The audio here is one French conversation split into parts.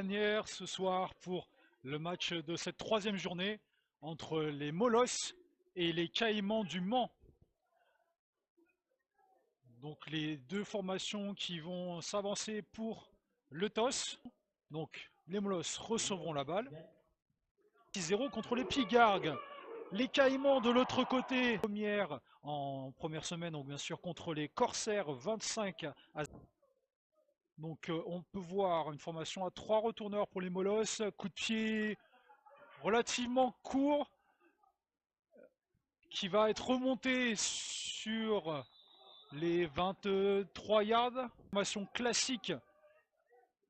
manière ce soir pour le match de cette troisième journée entre les Molosses et les Caïmans du Mans. Donc les deux formations qui vont s'avancer pour le toss. Donc les Molosses recevront la balle. 6-0 contre les Pigargues. Les Caïmans de l'autre côté, en première semaine, donc bien sûr contre les Corsaires 25 à 0. Donc on peut voir une formation à 3 retourneurs pour les Molosses, coup de pied relativement court qui va être remonté sur les 23 yards. Formation classique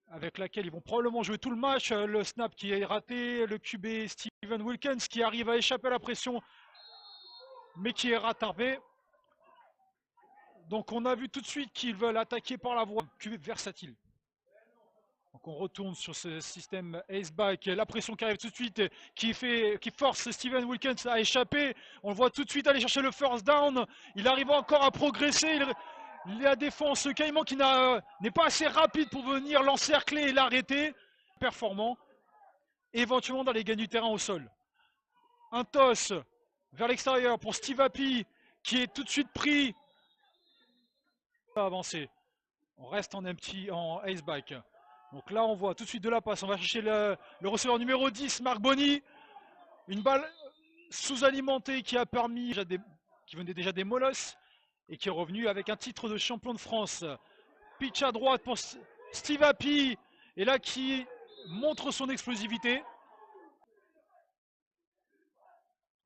avec laquelle ils vont probablement jouer tout le match. Le snap qui est raté, le QB Steven Wilkins qui arrive à échapper à la pression mais qui est rattrapé. Donc on a vu tout de suite qu'ils veulent attaquer par la voie. QB versatile. Donc on retourne sur ce système ace-back, la pression qui arrive tout de suite, qui force Steven Wilkins à échapper. On le voit tout de suite aller chercher le first down. Il arrive encore à progresser. La défense Caïman qui n'est pas assez rapide pour venir l'encercler et l'arrêter. Performant. Éventuellement d'aller gagner du terrain au sol. Un toss vers l'extérieur pour Steve Happy qui est tout de suite pris. Avancer. On reste en empty, en ace-back. Donc là, on voit tout de suite de la passe. On va chercher le receveur numéro 10, Marc Bonny. Une balle sous-alimentée qui a permis, qui venait déjà des Molosses et qui est revenu avec un titre de champion de France. Pitch à droite pour Steve Happy. Et là, qui montre son explosivité.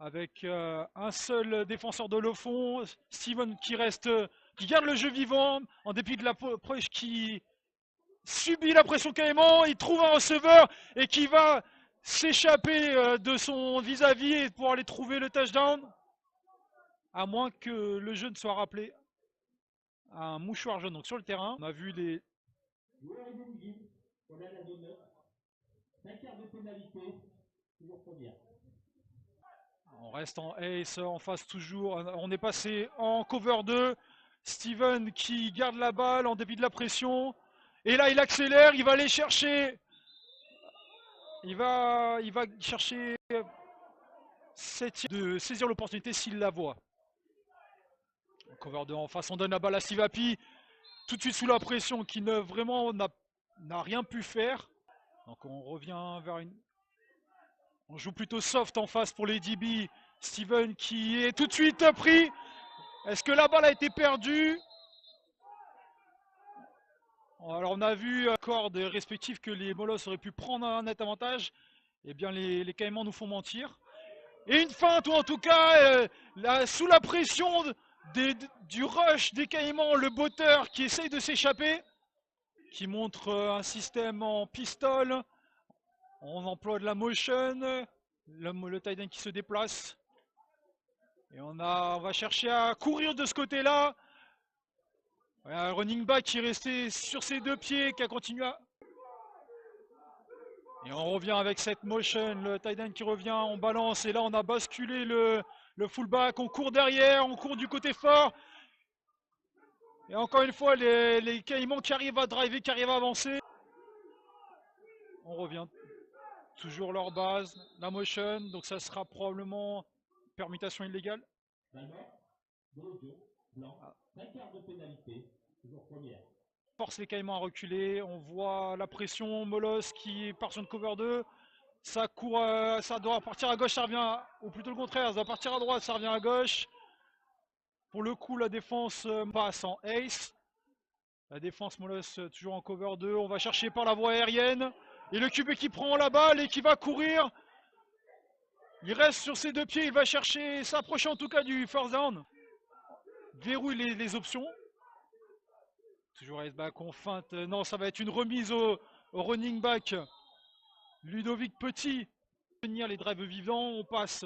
Avec un seul défenseur de le fond. Steven qui garde le jeu vivant en dépit de l'approche qui subit la pression Caïman, il trouve un receveur et qui va s'échapper de son vis-à-vis et pouvoir aller trouver le touchdown. À moins que le jeu ne soit rappelé à un mouchoir jaune. Donc sur le terrain, on a vu les... On reste en ace, en face toujours. On est passé en cover 2. Steven qui garde la balle en dépit de la pression. Et là, il accélère, il va aller chercher. Il va chercher de saisir l'opportunité s'il la voit. Cover 2 en face, on donne la balle à Steve Happy. Tout de suite sous la pression, qui n'a rien pu faire. Donc on revient vers une... On joue plutôt soft en face pour les DB. Steven qui est tout de suite pris. Est-ce que la balle a été perdue? Alors on a vu cordes respectifs que les Molosses auraient pu prendre un net avantage. Eh bien les Caïmans nous font mentir. Et une feinte, ou en tout cas sous la pression du rush des Caïmans, le botteur qui essaye de s'échapper, qui montre un système en pistol. On emploie de la motion, le tight end qui se déplace. Et on va chercher à courir de ce côté-là. Un running back qui est resté sur ses deux pieds, qui a continué à... Et on revient avec cette motion, le tight end qui revient, on balance. Et là, on a basculé le fullback. On court derrière, on court du côté fort. Et encore une fois, les Caïmans qui arrivent à driver, qui arrivent à avancer. On revient. Toujours leur base, la motion. Donc ça sera probablement permutation illégale. Force les Caïmans à reculer. On voit la pression. Molosse qui part sur une cover 2. Ça court, ça doit partir à gauche, ça revient, ou plutôt le contraire, ça doit partir à droite, ça revient à gauche. Pour le coup, la défense passe en ace. La défense Molosse toujours en cover 2. On va chercher par la voie aérienne. Et le QB qui prend la balle et qui va courir. Il reste sur ses deux pieds, il va chercher, s'approcher en tout cas du first down. Verrouille les options. Toujours ace-back, on feinte. Non, ça va être une remise au running back. Ludovic Petit. Tenir les drives vivants, on passe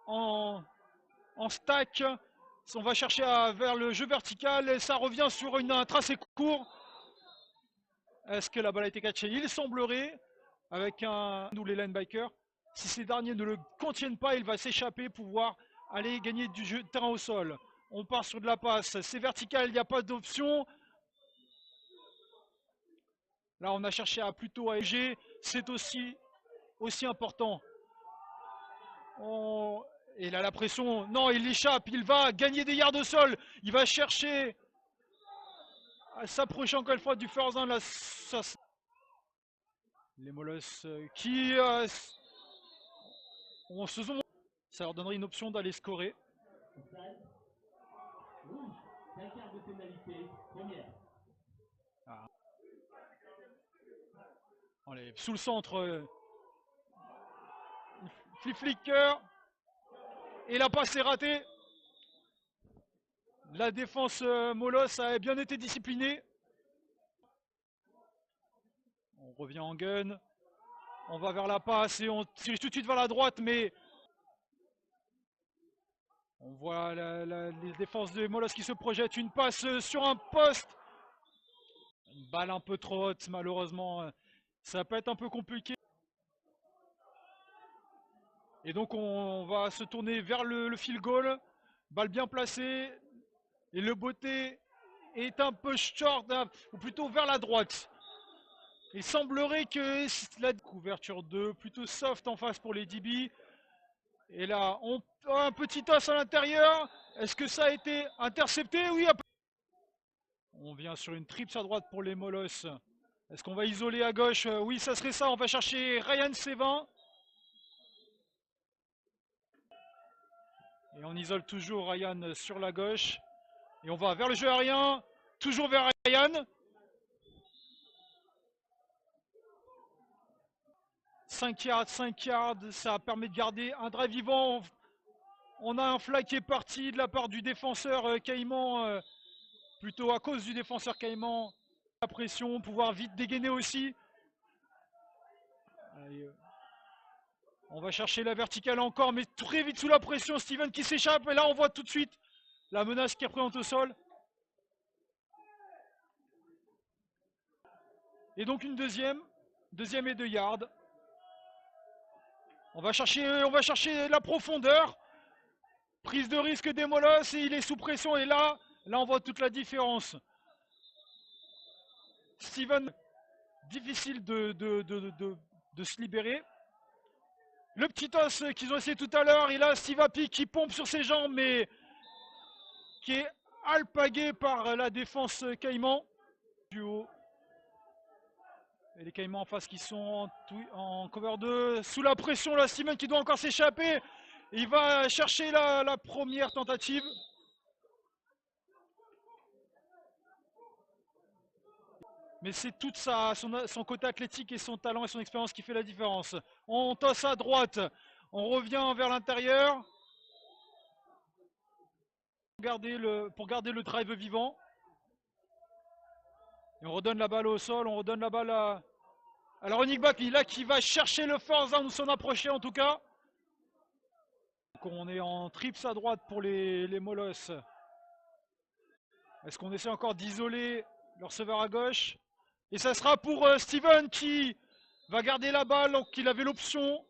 en stack. On va chercher vers le jeu vertical et ça revient sur un tracé court. Est-ce que la balle a été catchée? Il semblerait, avec un ou les linebackers. Si ces derniers ne le contiennent pas, il va s'échapper pour pouvoir aller gagner du jeu de terrain au sol. On part sur de la passe, c'est vertical, il n'y a pas d'option. Là, on a cherché à plutôt alléger. C'est aussi important. Et là, la pression. Non, il échappe. Il va gagner des yards au sol. Il va chercher à s'approcher encore une fois du first down. Là, les Molosses qui se sont. Ça leur donnerait une option d'aller scorer. Ah. Allez, sous le centre. Flip-flicker. Et la passe est ratée. La défense Molosse a bien été disciplinée. On revient en gun. On va vers la passe et on tire tout de suite vers la droite, mais on voit les défenses de Molosse qui se projettent. Une passe sur un poste. Une balle un peu trop haute, malheureusement. Ça peut être un peu compliqué. Et donc on va se tourner vers le field goal. Balle bien placée. Et le beauté est un peu short, ou plutôt vers la droite. Il semblerait que la couverture 2 plutôt soft en face pour les DB. Et là, on a un petit toss à l'intérieur. Est-ce que ça a été intercepté? Oui. On vient sur une trips à droite pour les Molosses. Est-ce qu'on va isoler à gauche? Oui, ça serait ça. On va chercher Ryan Sévin. Et on isole toujours Ryan sur la gauche. Et on va vers le jeu aérien. Toujours vers Ryan. 5 yards, ça permet de garder un drive vivant. On a un flag qui est parti de la part du défenseur Caïman, plutôt à cause du défenseur Caïman. La pression, pouvoir vite dégainer aussi. Allez, on va chercher la verticale encore, mais très vite sous la pression. Steven qui s'échappe, et là on voit tout de suite la menace qui est représentée au sol. Et donc une deuxième et 2 yards. On va chercher la profondeur. Prise de risque des Molosses et il est sous pression. Et là on voit toute la différence. Steven, difficile de se libérer. Le petit os qu'ils ont essayé tout à l'heure. Et là, Steve Api qui pompe sur ses jambes, mais qui est alpagué par la défense Caïman. Du haut. Et les Caïmans en face qui sont en cover 2. Sous la pression, là, Steven qui doit encore s'échapper. Il va chercher la première tentative. Mais c'est tout son côté athlétique et son talent et son expérience qui fait la différence. On tosse à droite. On revient vers l'intérieur. Pour garder le drive vivant. Et on redonne la balle au sol. On redonne la balle à la running back. Là qui va chercher le first down ou s'en approcher en tout cas. Donc on est en trips à droite pour les Molosses. Est-ce qu'on essaie encore d'isoler le receveur à gauche? Et ça sera pour Steven qui va garder la balle, donc il avait l'option.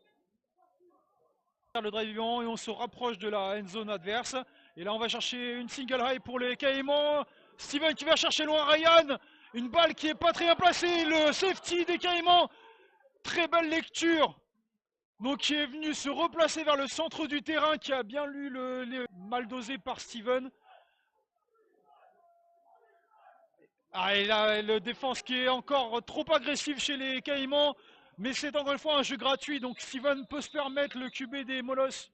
Le drive vivant et on se rapproche de la end zone adverse. Et là on va chercher une single high pour les Caïmans. Steven qui va chercher loin Ryan. Une balle qui est pas très bien placée. Le safety des Caïmans. Très belle lecture. Donc qui est venu se replacer vers le centre du terrain, qui a bien lu le mal dosé par Steven. Ah, et là, le défense qui est encore trop agressif chez les Caïmans. Mais c'est encore une fois un jeu gratuit. Donc Steven peut se permettre, le QB des Molosses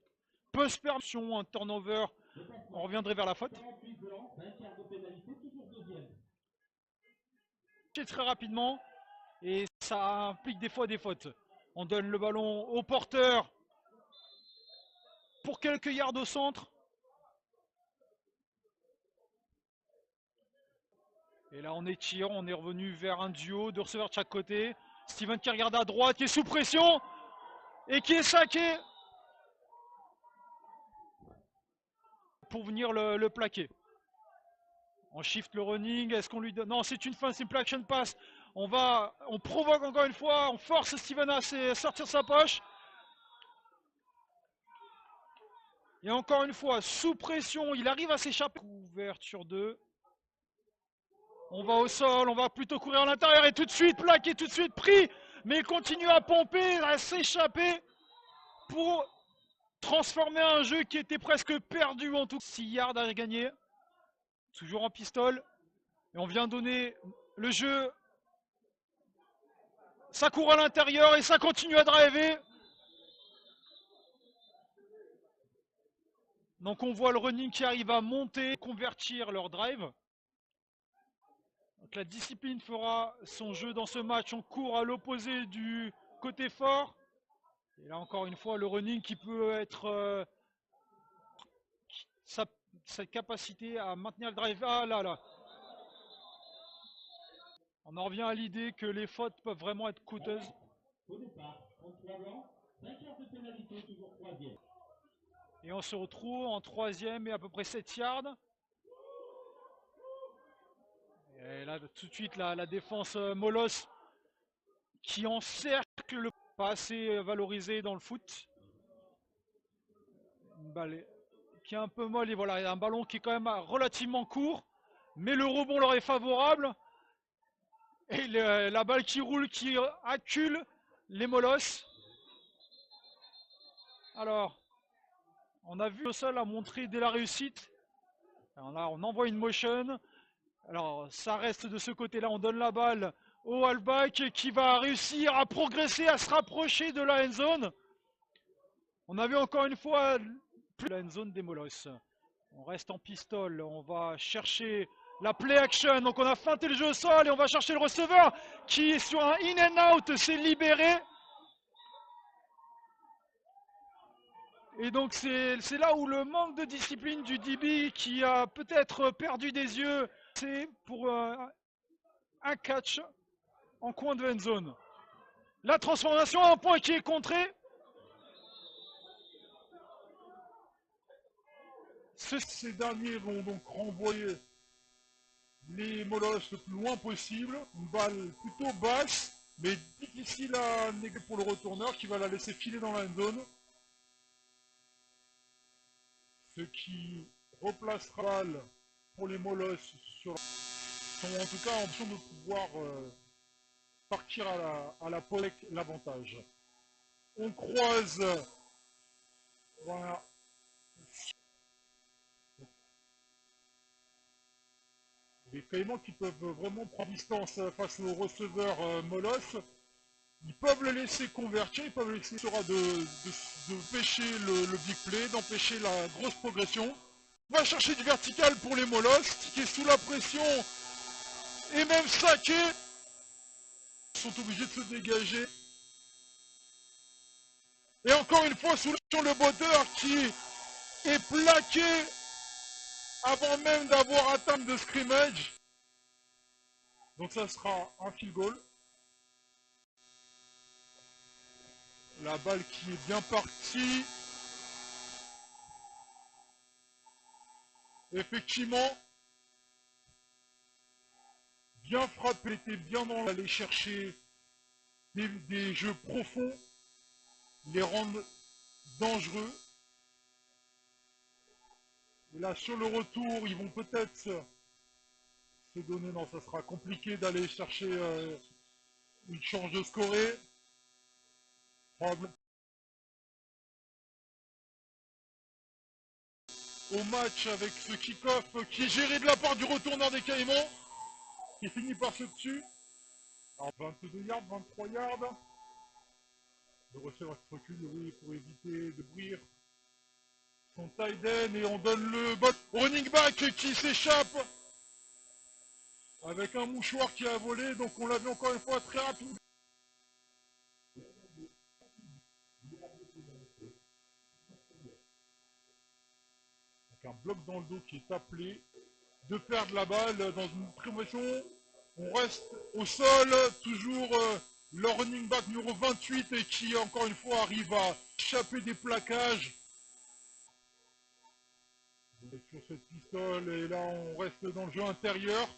peut se permettre un turnover. On reviendrait vers la faute. Très rapidement. Et ça implique des fois des fautes. On donne le ballon au porteur pour quelques yards au centre. Et là on étire, on est revenu vers un duo de receveurs de chaque côté. Steven qui regarde à droite, qui est sous pression et qui est saqué pour venir le plaquer. On shift le running, est-ce qu'on lui donne... Non, c'est une fin simple action pass. On provoque encore une fois, on force Steven à sortir sa poche. Et encore une fois, sous pression, il arrive à s'échapper. Couverture 2. On va au sol, on va plutôt courir à l'intérieur et tout de suite plaqué, tout de suite pris. Mais il continue à pomper, à s'échapper pour transformer un jeu qui était presque perdu en tout. 6 yards à gagner. Toujours en pistole. Et on vient donner le jeu. Ça court à l'intérieur et ça continue à driver. Donc on voit le running qui arrive à monter, convertir leur drive. Donc la discipline fera son jeu dans ce match. On court à l'opposé du côté fort. Et là encore une fois, le running qui peut être cette capacité à maintenir le drive. Ah là là. On en revient à l'idée que les fautes peuvent vraiment être coûteuses. Et on se retrouve en troisième et à peu près 7 yards. Et là, tout de suite, la défense Molos qui encercle le pas assez valorisé dans le foot. Une balle qui est un peu molle et voilà, il y a un ballon qui est quand même relativement court, mais le rebond leur est favorable. Et la balle qui roule, qui accule les Molos. Alors, on a vu le sol a montré dès la réussite. Alors là, on envoie une motion. Alors, ça reste de ce côté-là. On donne la balle au halfback qui va réussir à progresser, à se rapprocher de la end zone. On a vu encore une fois la end zone des Molos. On reste en pistole. On va chercher la play action. Donc, on a feinté le jeu au sol et on va chercher le receveur qui, sur un in and out, s'est libéré. Et donc c'est là où le manque de discipline du DB qui a peut-être perdu des yeux, c'est pour un catch en coin de end zone. La transformation en point qui est contré. Ces derniers vont donc renvoyer les Molos le plus loin possible. Une balle plutôt basse, mais difficile à négocier pour le retourneur qui va la laisser filer dans la end zone. Ce qui replacera la balle pour les Molos sur sont en tout cas en option de pouvoir partir à la pole avec l'avantage. On croise voilà, des caïmans qui peuvent vraiment prendre distance face aux receveurs Molos. Ils peuvent le laisser convertir, ils peuvent le laisser de pêcher le big play, d'empêcher la grosse progression. On va chercher du vertical pour les Molos, qui est sous la pression et même saqué. Ils sont obligés de se dégager. Et encore une fois, sous le botteur qui est plaqué avant même d'avoir atteint de scrimmage. Donc ça sera un field goal. La balle qui est bien partie. Effectivement, bien frappé, était bien dans l'aller chercher des jeux profonds, les rendre dangereux. Et là, sur le retour, ils vont peut-être se donner. Non, ça sera compliqué d'aller chercher une chance de scorer. Au match avec ce kick-off qui est géré de la part du retourneur des Caïmans, qui finit par se dessus. Alors 22 yards, 23 yards. Le receveur qui se recule, oui, pour éviter de briller son tight end et on donne le bot au running back qui s'échappe avec un mouchoir qui a volé, donc on l'a vu encore une fois très rapide. Donc un bloc dans le dos qui est appelé de perdre la balle dans une promotion. On reste au sol, toujours le running back numéro 28 et qui encore une fois arrive à échapper des plaquages. Sur cette pistole et là on reste dans le jeu intérieur.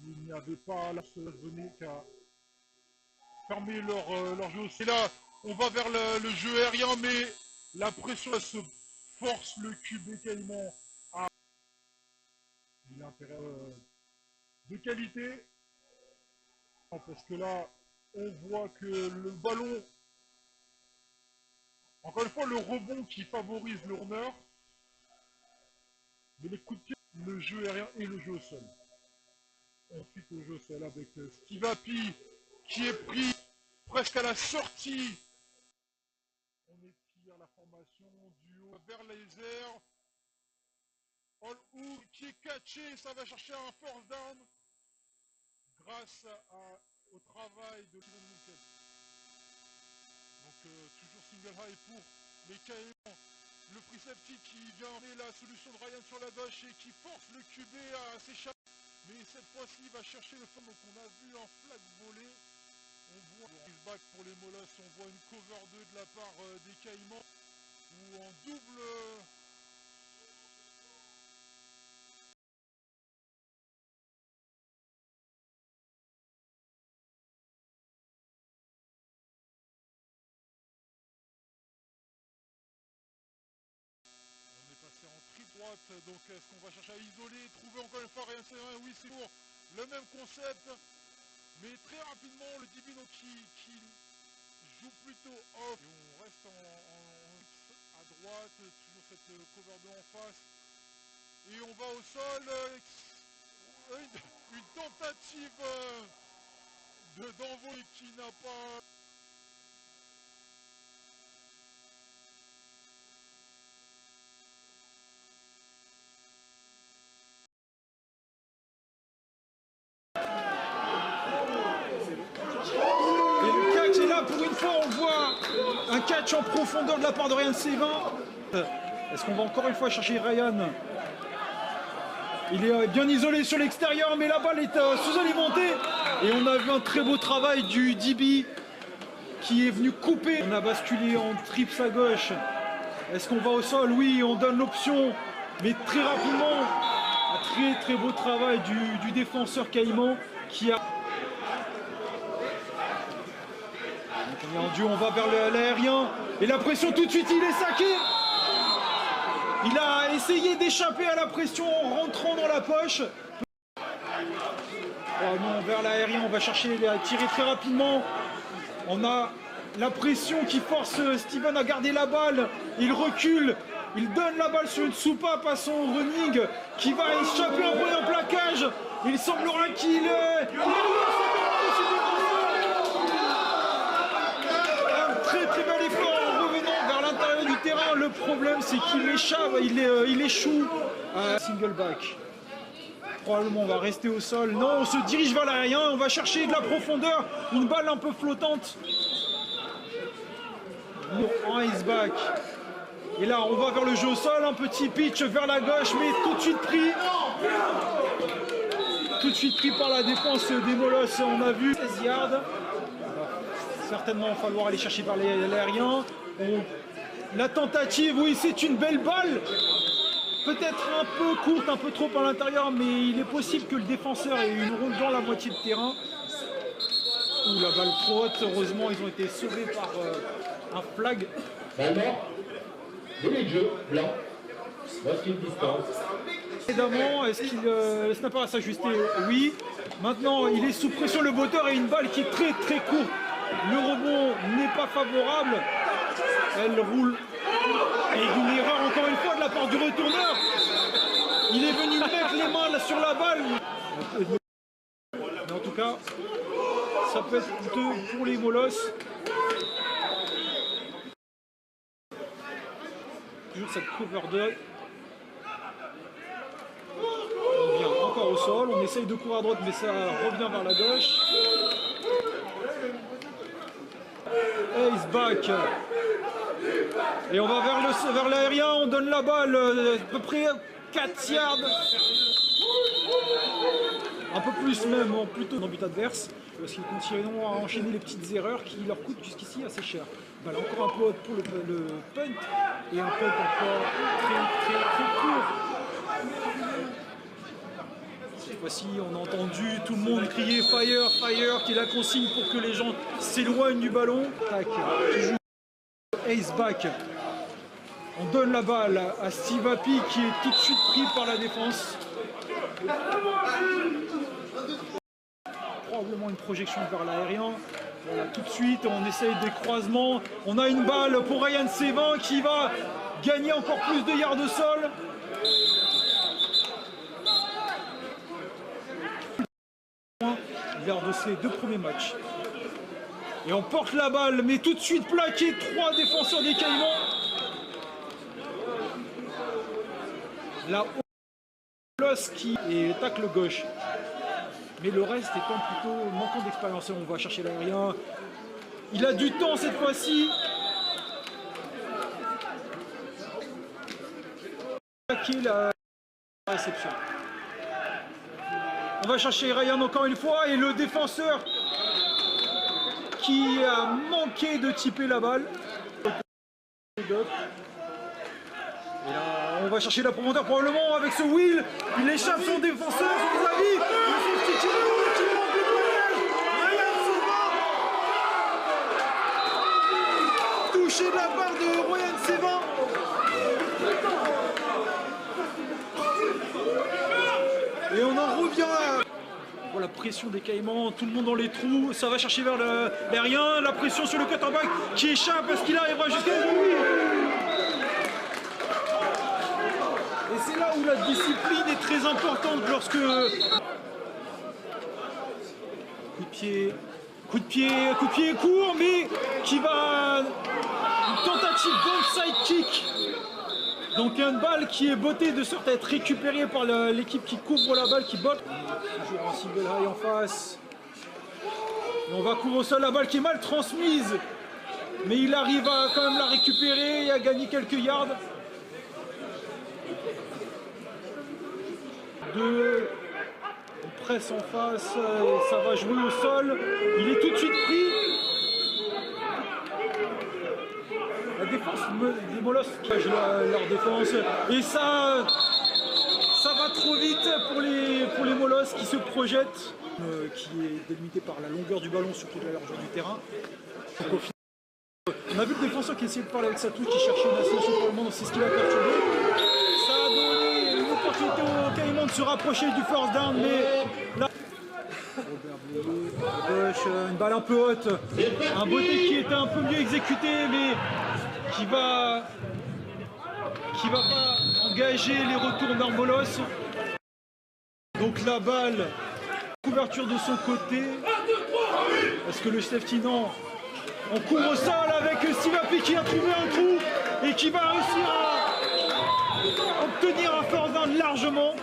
Il n'y avait pas la venir qu'à fermer leur jeu. Et là on va vers le jeu aérien mais la pression se force le QB quasiment à... Il a intérêt de qualité. Parce que là, on voit que le ballon, encore une fois, le rebond qui favorise le runner, mais les coups de pied, le jeu aérien et le jeu au sol. Ensuite, le jeu au sol avec Steve Happy qui est pris presque à la sortie. On étire la formation du haut vers les airs. All Hook qui est catché, ça va chercher un first down grâce au travail de Steven Minkel. Donc toujours single high pour les Caïmans. Le free safety qui vient amener la solution de Ryan sur la gauche et qui force le QB à s'échapper. Mais cette fois-ci, il va chercher le fond. Donc on a vu un flag volé. On voit un back pour les Molosses. On voit une cover 2 de la part des Caïmans. Ou en double... passé en triple droite, donc est-ce qu'on va chercher à isoler, trouver encore une fois Ryan Severin? Oui, c'est pour le même concept, mais très rapidement le DB qui joue plutôt off. Et on reste en X à droite, toujours cette cover 2 en face, et on va au sol, une tentative d'envoi qui n'a pas... Et là, pour une fois, on voit un catch en profondeur de la part de Ryan Severin. Est-ce qu'on va encore une fois chercher Ryan? Il est bien isolé sur l'extérieur, mais la balle est sous-alimentée. Et on a vu un très beau travail du DB qui est venu couper. On a basculé en trips à gauche. Est-ce qu'on va au sol? Oui, on donne l'option, mais très rapidement. Un très beau travail du défenseur Caïman qui a... On est en duo, on va vers l'aérien. Et la pression tout de suite, il est saqué. Il a essayé d'échapper à la pression en rentrant dans la poche. Oh non, vers l'aérien, on va chercher à tirer très rapidement. On a la pression qui force Steven à garder la balle. Il recule, il donne la balle sur une soupape à son running qui va échapper en prenant plaquage. Il semblera qu'il très bel effort en revenant vers l'intérieur du terrain. Le problème c'est qu'il échappe, il échoue. Single back. Probablement on va rester au sol. Non, on se dirige vers l'aérien, on va chercher de la profondeur, une balle un peu flottante. En ice back. Et là on va vers le jeu au sol, un petit pitch vers la gauche, mais tout de suite pris. Tout de suite pris par la défense des Molosses. On a vu 16 yards. Certainement, il va falloir aller chercher par l'aérien. La tentative, oui, c'est une belle balle. Peut-être un peu courte, un peu trop à l'intérieur, mais il est possible que le défenseur ait une ronde dans la moitié de terrain. Ouh, la balle trop haute. Heureusement, ils ont été sauvés par un flag. Délai de jeu, blanc. Voici une distance. Évidemment, est-ce qu'il le snapper à s'ajuster? Oui. Maintenant, il est sous pression, le botteur, et une balle qui est très courte. Le rebond n'est pas favorable. Elle roule. Et une erreur encore une fois de la part du retourneur. Il est venu mettre les mains là sur la balle. Mais en tout cas, ça peut être coûteux pour les Molosses. Toujours cette cover 2. On vient encore au sol. On essaye de courir à droite, mais ça revient vers la gauche. Ace back. Et on va vers l'aérien, on donne la balle à peu près 4 yards. Un peu plus même, plutôt dans le but adverse. Parce qu'ils continueront à enchaîner les petites erreurs qui leur coûtent jusqu'ici assez cher. Balle encore un peu haute pour le punt. Et un punt encore très court. Cette fois-ci, on a entendu tout le monde crier fire, fire, qui est la consigne pour que les gens s'éloignent du ballon. Tac, toujours ace back. On donne la balle à Steve Happy qui est tout de suite pris par la défense. Probablement une projection vers l'aérien. Voilà, tout de suite, on essaye des croisements. On a une balle pour Ryan Sévin qui va gagner encore plus de yards au sol. Lors de ces 2 premiers matchs. Et on porte la balle, mais tout de suite plaqué, 3 défenseurs des Caïmans. Là, Molos qui est tacle gauche. Mais le reste étant plutôt manquant d'expérience. On va chercher l'aérien. Il a du temps cette fois-ci. La réception. On va chercher Ryan encore une fois et le défenseur qui a manqué de typer la balle. Et là, on va chercher la profondeur probablement avec ce Will. Il échappe son défenseur, son avis. Touché de la part de Ryan Sévin. Et on en revient à la pression des Caïmans, tout le monde dans les trous, ça va chercher vers l'aérien, la pression sur le quarterback qui échappe parce qu'il arrivera jusqu'à lui. Et c'est là où la discipline est très importante lorsque... Coup de pied court, mais qui va... Une tentative d'onside kick. Donc une balle qui est bottée de sorte à être récupérée par l'équipe qui couvre la balle, qui botte. Toujours un single high en face. Et on va couvrir au sol la balle qui est mal transmise. Mais il arrive à quand même la récupérer et à gagner quelques yards. On presse en face, ça va jouer au sol. Il est tout de suite pris. La défense des Molosses qui jouent leur défense. Et ça va trop vite pour les Molosses qui se projettent, qui est délimité par la longueur du ballon, surtout de la largeur du terrain. Donc, au final, on a vu le défenseur qui essayait de parler avec sa touche, qui cherchait une ascension pour le monde, c'est ce qui l'a perturbé. Ça a donné une opportunité aux Caïmans de se rapprocher du first down, mais là... Robert Blé, gauche, une balle un peu haute, un botté qui était un peu mieux exécuté, mais qui va pas engager les retours vers Molos. Donc la balle, couverture de son côté. Parce que le safety non, on court au sol avec Steve Happy qui a trouvé un trou et qui va réussir à obtenir un first down largement.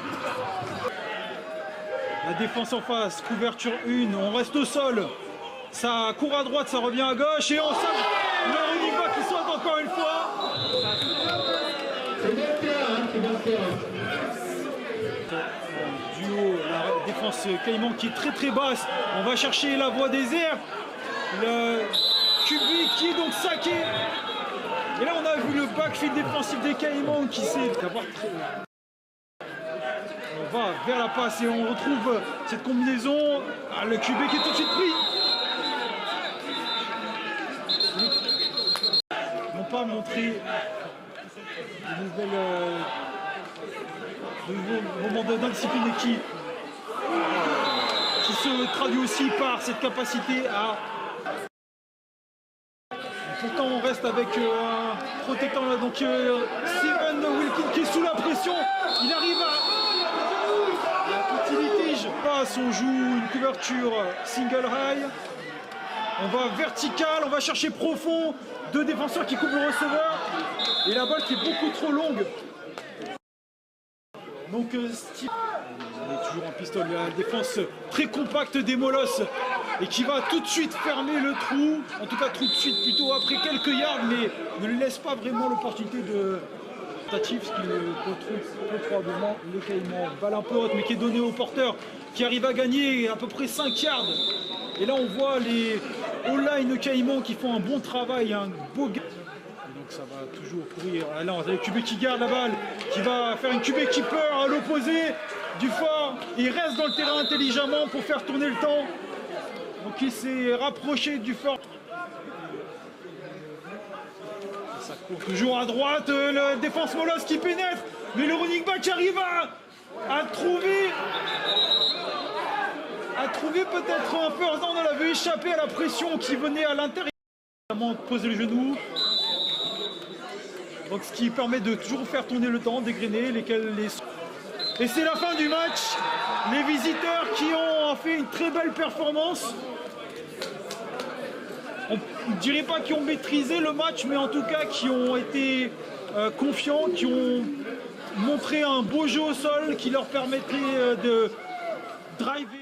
La défense en face, couverture 1, on reste au sol. Ça court à droite, ça revient à gauche et on sort le running back qui saute encore une fois. Du haut, la défense Caïman qui est très très basse. On va chercher la voie des airs. Le QB qui est donc saqué. Et là on a vu le backfield défensif des Caïmans qui s'est d'avoir très... On va vers la passe et on retrouve cette combinaison. Ah, le QB qui est tout de suite pris. Ils n'ont pas montré de nouveaux moments d'indiscipline et qui se traduit aussi par cette capacité à... Pourtant on reste avec un protecteur là, donc Steven Wilkins qui est sous la pression. Il arrive à petit litige. Passe, on joue une couverture single high. On va vertical, on va chercher profond. 2 défenseurs qui couvrent le receveur. Et la balle qui est beaucoup trop longue. Donc Steve, on est toujours en pistolet. La défense très compacte des Molosses et qui va tout de suite fermer le trou. En tout cas tout de suite plutôt après quelques yards, mais ne lui laisse pas vraiment l'opportunité de tentative, ce qui retrouve probablement le Caïman. Balle un peu haute mais qui est donnée au porteur qui arrive à gagner à peu près 5 yards. Et là on voit les all-line Caïman qui font un bon travail, un beau gars. Donc ça va toujours courir. Là on a le QB qui garde la balle, qui va faire une QB keeper à l'opposé du fort. Il reste dans le terrain intelligemment pour faire tourner le temps. Donc il s'est rapproché du fort. Ça court toujours à droite, le défense Molos qui pénètre, mais le running back arrive à a trouvé peut-être un first down, on avait échappé à la pression qui venait à l'intérieur. Poser le genou. Donc ce qui permet de toujours faire tourner le temps, dégrainer Et c'est la fin du match. Les visiteurs qui ont fait une très belle performance. On ne dirait pas qu'ils ont maîtrisé le match, mais en tout cas qui ont été confiants, qui ont montré un beau jeu au sol qui leur permettait de driver.